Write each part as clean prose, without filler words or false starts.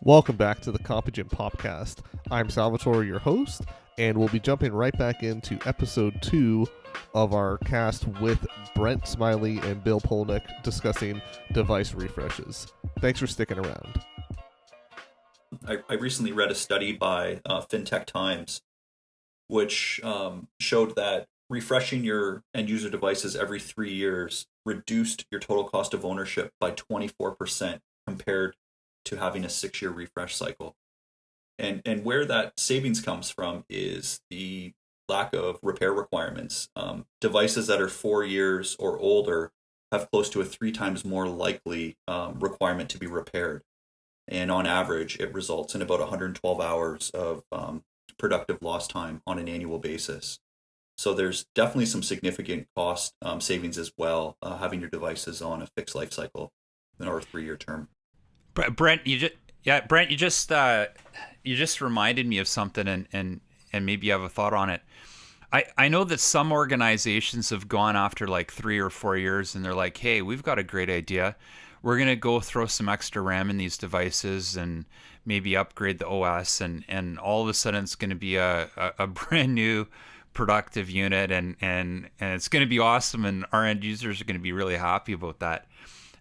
Welcome back to the Compugen Popcast. I'm Salvatore, your host, and we'll be jumping right back into episode 2 of our cast with Brent Smiley and Bill Polnick discussing device refreshes. Thanks for sticking around. I recently read a study by FinTech Times, which showed that refreshing your end user devices every 3 years reduced your total cost of ownership by 24% compared to having a 6-year refresh cycle. And where that savings comes from is the lack of repair requirements. Devices that are 4 years or older have close to a 3 times more likely requirement to be repaired. And on average, it results in about 112 hours of productive lost time on an annual basis. So there's definitely some significant cost savings as well, having your devices on a fixed life cycle or a 3-year term. Brent, you just reminded me of something, and maybe you have a thought on it. I know that some organizations have gone after like 3 or 4 years, and they're like, hey, we've got a great idea. We're going to go throw some extra RAM in these devices and maybe upgrade the OS, and all of a sudden it's going to be a brand new productive unit, and it's going to be awesome, and our end users are going to be really happy about that.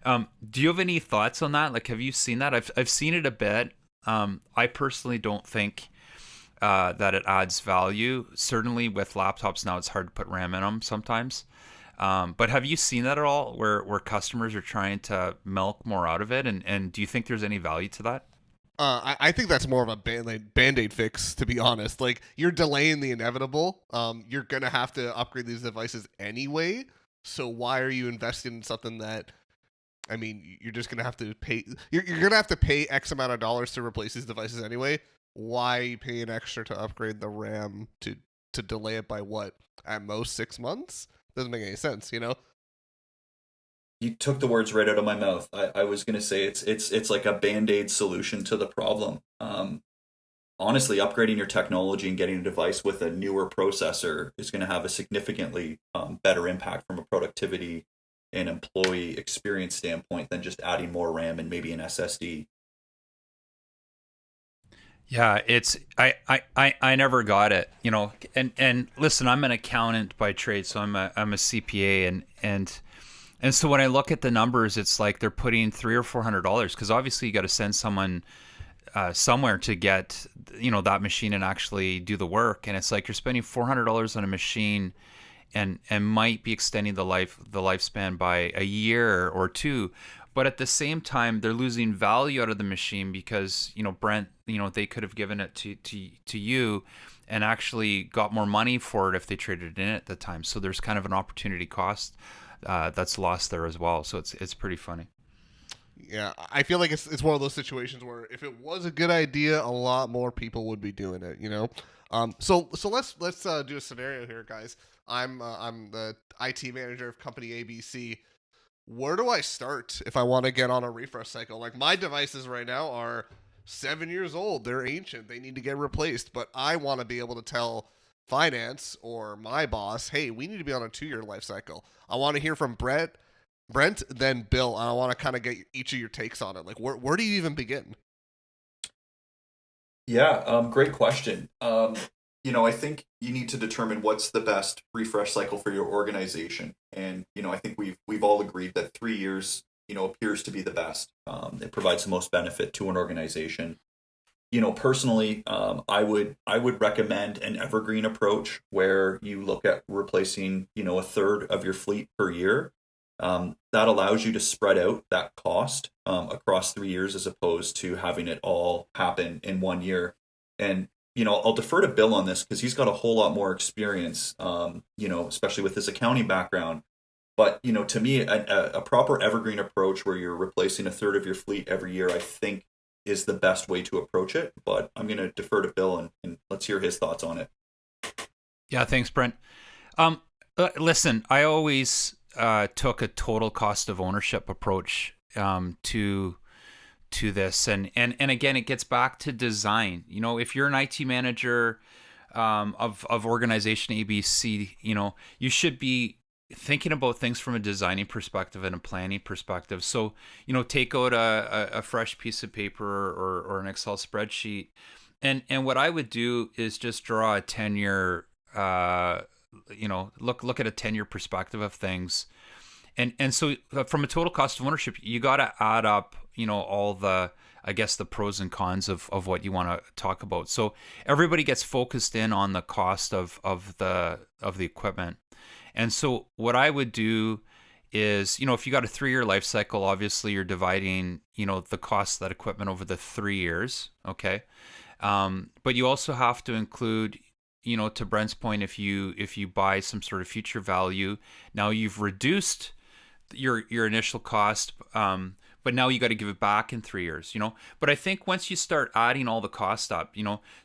Do you have any thoughts on that? Like, have you seen that? I've seen it a bit. I personally don't think that it adds value. Certainly with laptops now, it's hard to put RAM in them sometimes. But have you seen that at all, where customers are trying to milk more out of it? And do you think there's any value to that? I think that's more of a band-aid fix, to be honest. Like, you're delaying the inevitable. You're going to have to upgrade these devices anyway. So why are you investing in something that, I mean, you're just going to have to pay. You're going to have to pay X amount of dollars to replace these devices anyway. Why pay an extra to upgrade the RAM to delay it by what? At most 6 months? Doesn't make any sense, you know? You took the words right out of my mouth. I was going to say it's like a Band-Aid solution to the problem. Honestly, upgrading your technology and getting a device with a newer processor is going to have a significantly better impact from a productivity and employee experience standpoint than just adding more RAM and maybe an SSD. Yeah, it's I never got it, you know. And listen, I'm an accountant by trade, so I'm a CPA, and so when I look at the numbers, it's like they're putting $300 or $400 because obviously you got to send someone somewhere to get, you know, that machine and actually do the work, and it's like you're spending $400 on a machine and might be extending the lifespan by a year or two, but at the same time they're losing value out of the machine because, you know, Brent, you know, they could have given it to you and actually got more money for it if they traded it in at the time. So there's kind of an opportunity cost that's lost there as well. So it's pretty funny. Yeah, I feel like it's one of those situations where if it was a good idea, a lot more people would be doing it, you know. So let's do a scenario here, guys. I'm the IT manager of company ABC. Where do I start if I want to get on a refresh cycle? Like, my devices right now are 7 years old. They're ancient. They need to get replaced. But I want to be able to tell finance or my boss, hey, we need to be on a 2-year life cycle. I want to hear from Brent, then Bill, and I want to kind of get each of your takes on it. Like, where do you even begin? Yeah, great question. I think you need to determine what's the best refresh cycle for your organization. And, I think we've all agreed that 3 years, appears to be the best. It provides the most benefit to an organization. Personally, I would recommend an evergreen approach where you look at replacing, a third of your fleet per year. That allows you to spread out that cost across 3 years as opposed to having it all happen in 1 year. And I'll defer to Bill on this because he's got a whole lot more experience, especially with his accounting background. But, to me, a proper evergreen approach where you're replacing a third of your fleet every year, I think is the best way to approach it. But I'm going to defer to Bill and let's hear his thoughts on it. Yeah, thanks, Brent. Listen, I always took a total cost of ownership approach to this, and again, it gets back to design. If you're an IT manager of organization ABC, you should be thinking about things from a designing perspective and a planning perspective. So, take out a fresh piece of paper or an Excel spreadsheet. And what I would do is just draw a 10-year, look at a 10-year perspective of things. And so from a total cost of ownership, you got to add up, all the, I guess, the pros and cons of what you want to talk about. So everybody gets focused in on the cost of the equipment. And so what I would do is, if you got a 3-year life cycle, obviously you're dividing, the cost of that equipment over the 3 years. Okay. But you also have to include, to Brent's point, if you buy some sort of future value, now you've reduced your initial cost, but now you got to give it back in 3 years, But I think once you start adding all the cost up,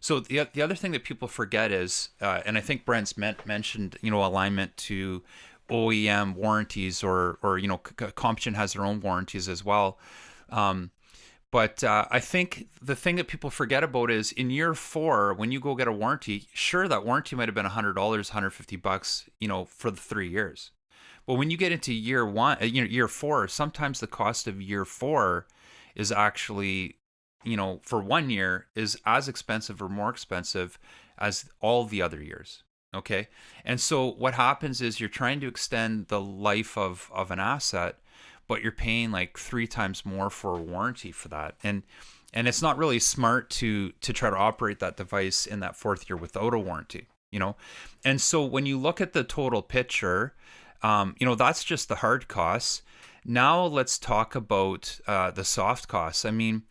so the other thing that people forget is, and I think Brent's mentioned, alignment to OEM warranties, or Compugen has their own warranties as well. But I think the thing that people forget about is in year 4, when you go get a warranty, sure, that warranty might have been $100, $150, for the 3 years. But when you get into year 4, sometimes the cost of year 4 is actually, for 1 year is as expensive or more expensive as all the other years. Okay. And so what happens is you're trying to extend the life of an asset, but you're paying like 3 times more for a warranty for that. And it's not really smart to try to operate that device in that 4th year without a warranty, And so when you look at the total picture, that's just the hard costs. Now let's talk about the soft costs. I mean,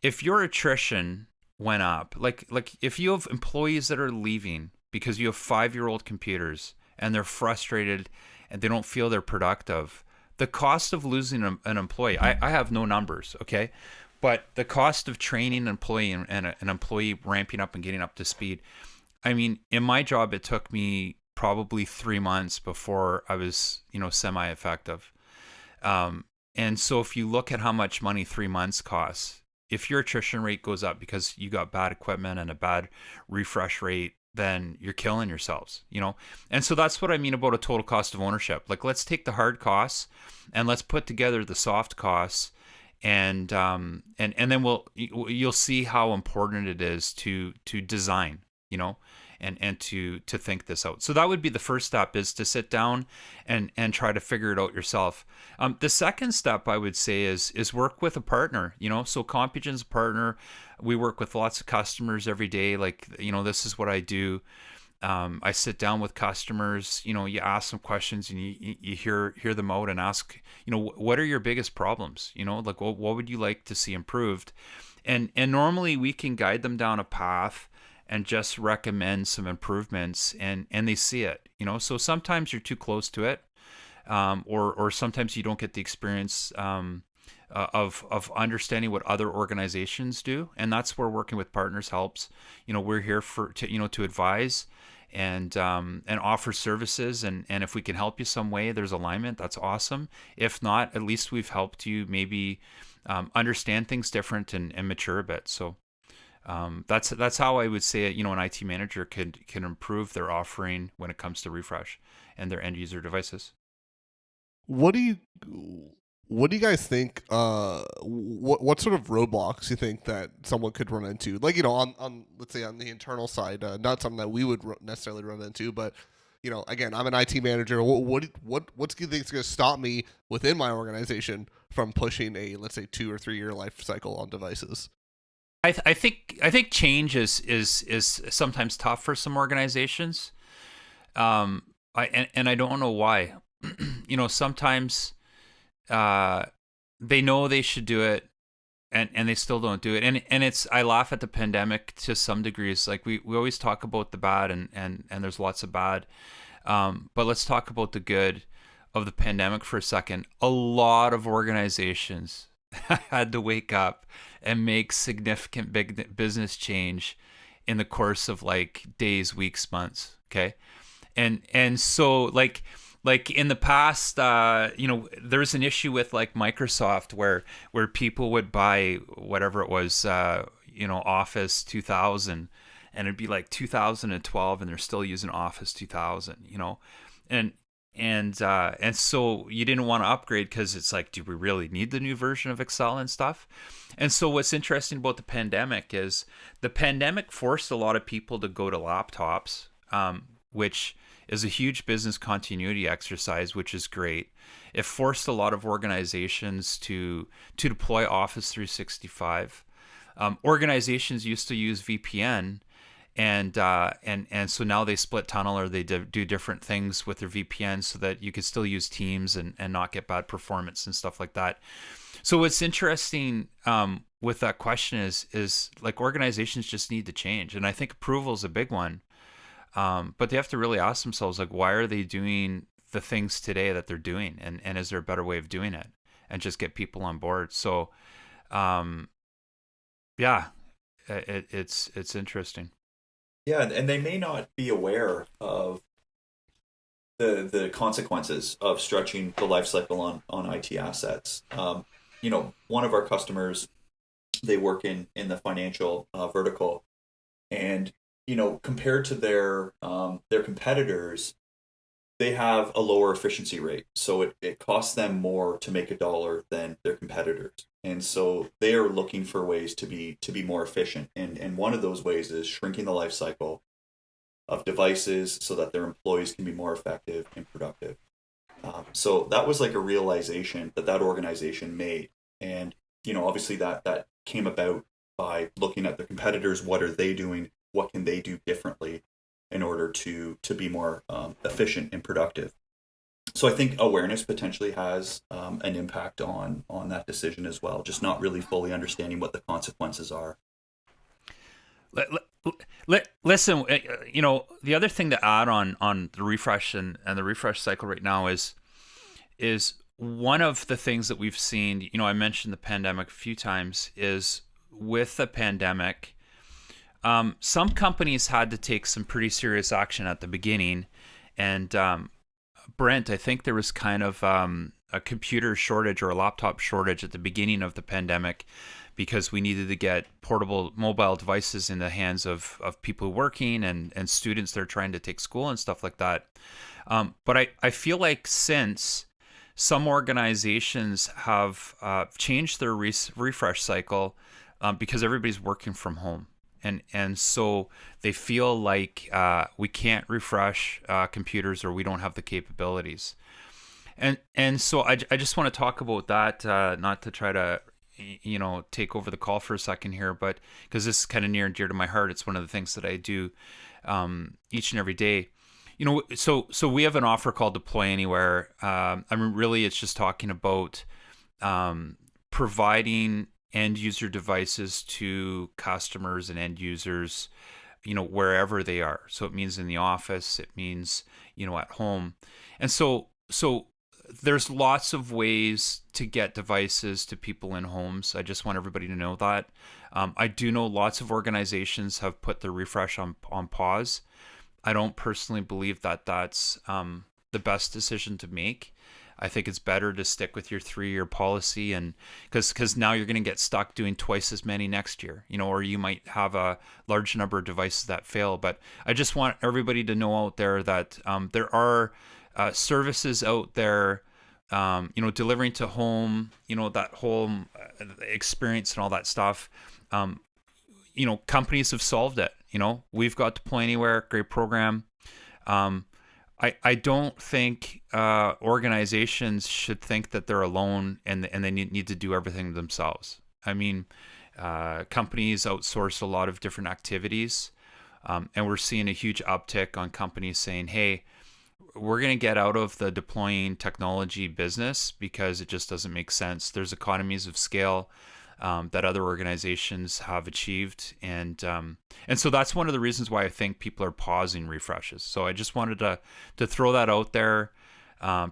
if your attrition went up, like if you have employees that are leaving because you have 5-year-old computers and they're frustrated and they don't feel they're productive, the cost of losing an employee, I have no numbers, okay? But the cost of training an employee and an employee ramping up and getting up to speed, I mean, in my job, it took me probably 3 months before I was, semi-effective. And so if you look at how much money 3 months costs, if your attrition rate goes up because you got bad equipment and a bad refresh rate, then you're killing yourselves, And so that's what I mean about a total cost of ownership. Like, let's take the hard costs and let's put together the soft costs, and then you'll see how important it is to design, and to think this out. So that would be the first step, is to sit down and try to figure it out yourself. The second step, I would say, is work with a partner. So Compugen's a partner. We work with lots of customers every day. Like, this is what I do. I sit down with customers. You ask them questions and you hear them out and ask, what are your biggest problems? Like, what would you like to see improved? And normally we can guide them down a path and just recommend some improvements, and they see it, So sometimes you're too close to it, or sometimes you don't get the experience of understanding what other organizations do, and that's where working with partners helps. We're here to advise and offer services, and if we can help you some way, there's alignment. That's awesome. If not, at least we've helped you maybe understand things different and mature a bit. So. That's how I would say it. An IT manager can improve their offering when it comes to refresh and their end user devices. What do you guys think? What sort of roadblocks you think that someone could run into? Like, on let's say on the internal side, not something that we would necessarily run into, but again, I'm an IT manager. What do you think is going to stop me within my organization from pushing a, let's say, 2 or 3 year life cycle on devices? I think change is sometimes tough for some organizations. I don't know why. Sometimes they know they should do it, and they still don't do it. And it's, I laugh at the pandemic to some degrees. Like, we always talk about the bad, and there's lots of bad. But let's talk about the good of the pandemic for a second. A lot of organizations had to wake up and make significant big business change in the course of like days, weeks, months. Okay. And so like in the past, there's an issue with like Microsoft where people would buy whatever it was, Office 2000, and it'd be like 2012 and they're still using Office 2000, and and so you didn't want to upgrade because it's like, do we really need the new version of Excel and stuff? And so what's interesting about the pandemic is the pandemic forced a lot of people to go to laptops, which is a huge business continuity exercise, which is great. It forced a lot of organizations to deploy Office 365. Organizations used to use VPN, and so now they split tunnel, or they do different things with their VPN so that you could still use Teams and not get bad performance and stuff like that. So what's interesting with that question is like organizations just need to change, and I think approval is a big one. But they have to really ask themselves, like, why are they doing the things today that they're doing, and is there a better way of doing it, and just get people on board. So yeah, it's interesting. Yeah, and they may not be aware of the consequences of stretching the life cycle on IT assets. One of our customers, they work in the financial vertical, and compared to their competitors, they have a lower efficiency rate. So it costs them more to make a dollar than their competitors. And so they are looking for ways to be more efficient. And one of those ways is shrinking the life cycle of devices so that their employees can be more effective and productive. So that was like a realization that organization made. And, obviously that came about by looking at their competitors. What are they doing? What can they do differently in order to be more efficient and productive? So I think awareness potentially has an impact on that decision as well. Just not really fully understanding what the consequences are. Listen, the other thing to add on the refresh and the refresh cycle right now is one of the things that we've seen. I mentioned the pandemic a few times. Is with the pandemic, some companies had to take some pretty serious action at the beginning, and Brent, I think there was kind of a computer shortage or a laptop shortage at the beginning of the pandemic, because we needed to get portable mobile devices in the hands of people working and students that are trying to take school and stuff like that. But I feel like since some organizations have changed their refresh cycle because everybody's working from home. And so they feel like we can't refresh computers, or we don't have the capabilities. And so I just want to talk about that, not to try to take over the call for a second here, but because this is kind of near and dear to my heart. It's one of the things that I do each and every day. So we have an offer called Deploy Anywhere. Really, it's just talking about providing end user devices to customers and end users, wherever they are. So it means in the office, it means, at home. And so there's lots of ways to get devices to people in homes. I just want everybody to know that. I do know lots of organizations have put their refresh on pause. I don't personally believe that that's the best decision to make. I think it's better to stick with your 3-year policy, and because now you're going to get stuck doing twice as many next year, or you might have a large number of devices that fail. But I just want everybody to know out there that there are services out there, delivering to home, that whole experience and all that stuff. Companies have solved it. We've got Deploy Anywhere, great program. I don't think organizations should think that they're alone and they need to do everything themselves. I mean, companies outsource a lot of different activities, and we're seeing a huge uptick on companies saying, hey, we're going to get out of the deploying technology business because it just doesn't make sense. There's economies of scale that other organizations have achieved, and so that's one of the reasons why I think people are pausing refreshes. So I just wanted to throw that out there.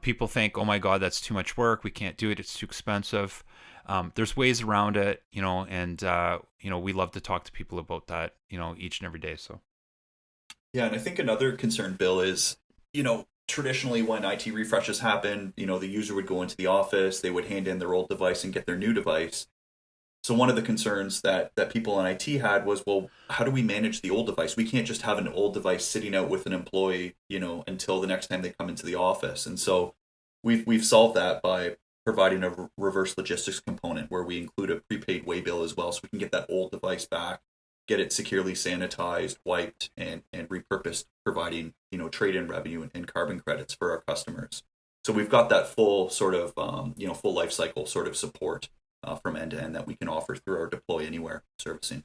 People think, oh my God, that's too much work. We can't do it. It's too expensive. There's ways around it, and we love to talk to people about that, each and every day. So yeah, and I think another concern, Bill, is traditionally when IT refreshes happen, the user would go into the office, they would hand in their old device and get their new device. So one of the concerns that people in IT had was, well, how do we manage the old device? We can't just have an old device sitting out with an employee, until the next time they come into the office. And so we've solved that by providing a reverse logistics component where we include a prepaid way bill as well, so we can get that old device back, get it securely sanitized, wiped, and repurposed, providing trade-in revenue and carbon credits for our customers. So we've got that full sort of full life cycle sort of support from end to end that we can offer through our deploy anywhere servicing.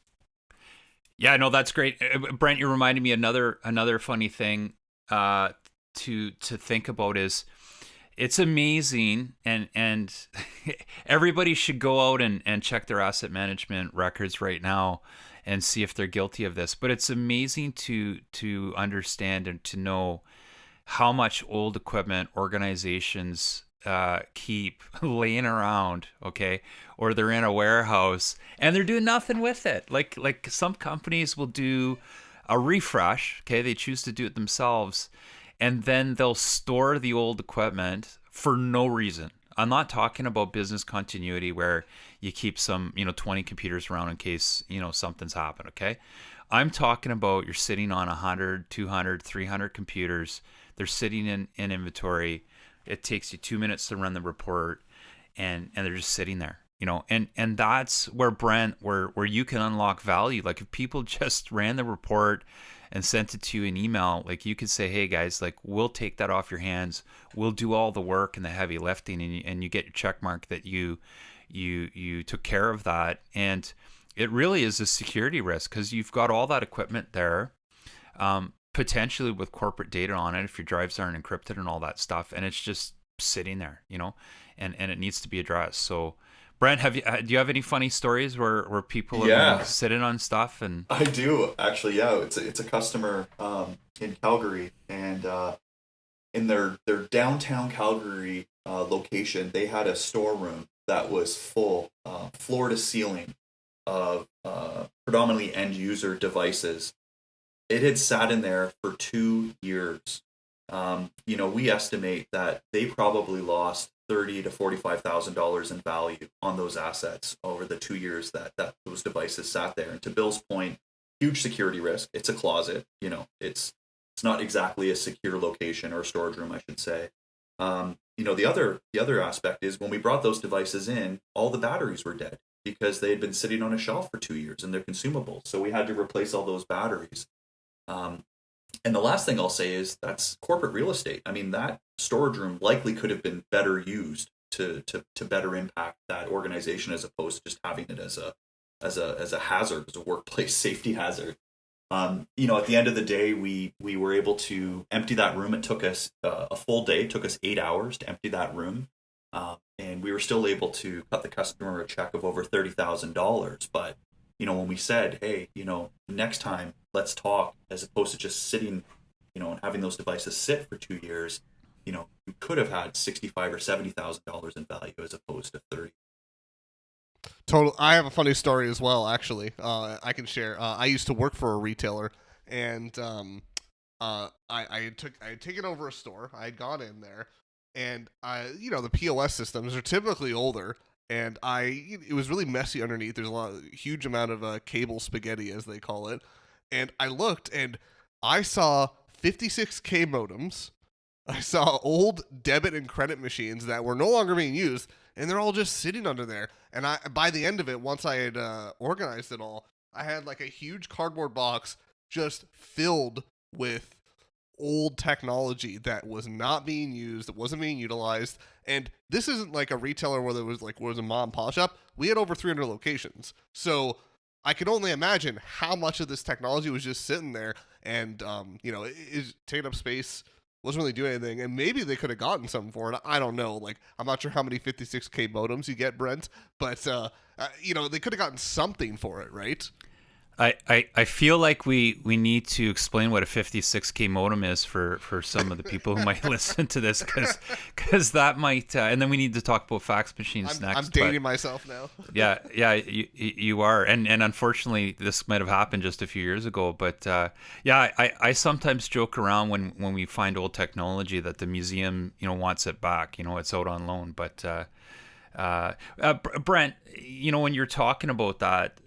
Yeah, no, that's great, Brent. You reminded me another funny thing to think about is it's amazing, and everybody should go out and check their asset management records right now and see if they're guilty of this. But it's amazing to understand and to know how much old equipment organizations keep laying around, okay, or they're in a warehouse and they're doing nothing with it. Like some companies will do a refresh, okay, they choose to do it themselves, and then they'll store the old equipment for no reason. I'm not talking about business continuity where you keep some 20 computers around in case something's happened, okay. I'm talking about you're sitting on 100, 200, 300 computers. They're sitting in inventory. It takes you 2 minutes to run the report, and they're just sitting there, and that's where Brent, where you can unlock value. Like if people just ran the report and sent it to you in email, like you could say, hey guys, like we'll take that off your hands. We'll do all the work and the heavy lifting, and you get your check mark that you took care of that. And it really is a security risk because you've got all that equipment there, potentially with corporate data on it if your drives aren't encrypted and all that stuff, and it's just sitting there, and it needs to be addressed. So Brent, do you have any funny stories where people have been sitting on stuff? And I do actually. Yeah, it's a customer in Calgary, and in their downtown Calgary location, they had a storeroom that was full, floor to ceiling, of predominantly end user devices. It had sat in there for 2 years. We estimate that they probably lost $30,000 to $45,000 in value on those assets over the 2 years that those devices sat there. And to Bill's point, huge security risk. It's a closet. It's not exactly a secure location, or storage room, I should say. The other aspect is when we brought those devices in, all the batteries were dead because they had been sitting on a shelf for 2 years and they're consumable. So we had to replace all those batteries. And the last thing I'll say is that's corporate real estate. I mean, that storage room likely could have been better used to better impact that organization, as opposed to just having it as a hazard, as a workplace safety hazard. At the end of the day, we were able to empty that room. It took us a full day. It took us 8 hours to empty that room. And we were still able to cut the customer a check of over $30,000. But, when we said, hey, next time let's talk, as opposed to just sitting, and having those devices sit for 2 years, you could have had $65,000 or $70,000 in value as opposed to 30. Total. I have a funny story as well. Actually, I can share. I used to work for a retailer, and I had taken over a store. I had gone in there, and the POS systems are typically older, and it was really messy underneath. There's huge amount of cable spaghetti, as they call it, and I looked, and I saw 56K modems. I saw old debit and credit machines that were no longer being used, and they're all just sitting under there. And by the end of it, once I had organized it all, I had like a huge cardboard box just filled with old technology that was not being used, that wasn't being utilized. And this isn't like a retailer where there was a mom and pop shop. We had over 300 locations. So I could only imagine how much of this technology was just sitting there, and it taking up space, wasn't really doing anything, and maybe they could have gotten something for it. I don't know. I'm not sure how many 56K modems you get, Brent, but they could have gotten something for it, right? I feel like we need to explain what a 56K modem is for some of the people who might listen to this, because that might and then we need to talk about fax machines next. I'm dating myself now. yeah, you are, and unfortunately this might have happened just a few years ago, but I sometimes joke around when we find old technology that the museum wants it back. It's out on loan, but Brent, when you're talking about that,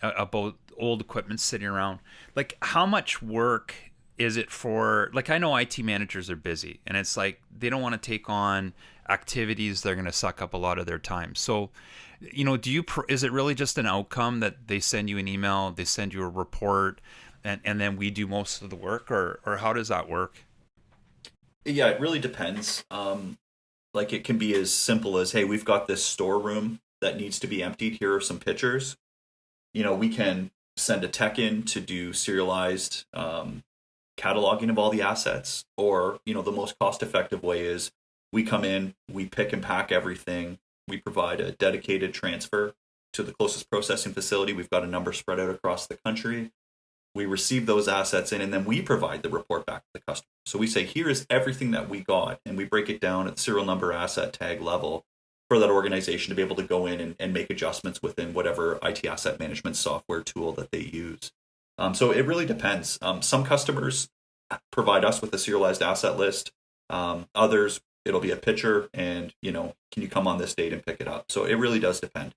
about old equipment sitting around, like how much work is it for, like, I know IT managers are busy and it's like they don't want to take on activities that are going to suck up a lot of their time. So, is it really just an outcome that they send you an email, they send you a report, and then we do most of the work, or how does that work? Yeah, it really depends. Like it can be as simple as, hey, we've got this storeroom that needs to be emptied. Here are some pictures. We can send a tech in to do serialized cataloging of all the assets. Or, the most cost-effective way is we come in, we pick and pack everything. We provide a dedicated transfer to the closest processing facility. We've got a number spread out across the country. We receive those assets in, and then we provide the report back to the customer. So we say, here is everything that we got, and we break it down at serial number asset tag level for that organization to be able to go in and make adjustments within whatever IT asset management software tool that they use. So it really depends. Some customers provide us with a serialized asset list. Others, it'll be a picture and, can you come on this date and pick it up? So it really does depend.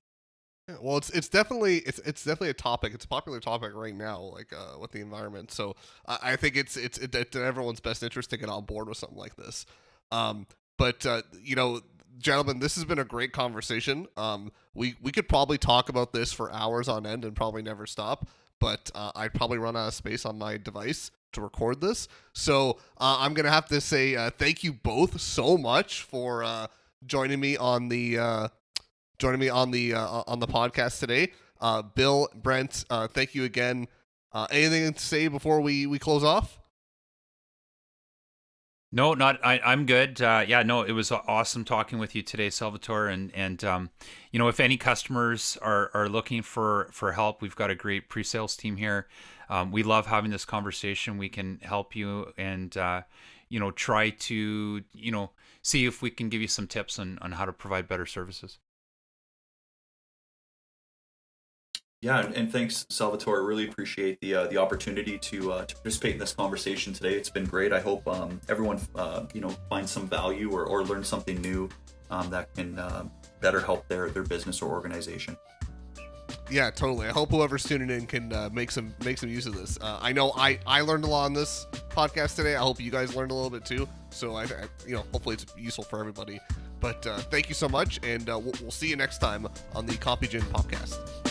Yeah, well, it's definitely a topic. It's a popular topic right now, like with the environment. So I think it's in everyone's best interest to get on board with something like this. But gentlemen, this has been a great conversation. We could probably talk about this for hours on end and probably never stop. But I'd probably run out of space on my device to record this. So I'm gonna have to say thank you both so much for joining me on the on the podcast today. Bill, Brent, thank you again. Anything to say before we close off? No, not I'm good. It was awesome talking with you today, Salvatore. And if any customers are looking for help, we've got a great pre-sales team here. We love having this conversation. We can help you and try to see if we can give you some tips on how to provide better services. Yeah, and thanks, Salvatore. I really appreciate the opportunity to participate in this conversation today. It's been great. I hope everyone finds some value or learns something new that can better help their business or organization. Yeah, totally. I hope whoever's tuning in can make some use of this. I know I learned a lot on this podcast today. I hope you guys learned a little bit too. So I hopefully it's useful for everybody. But thank you so much, and we'll see you next time on the Compugen Popcast.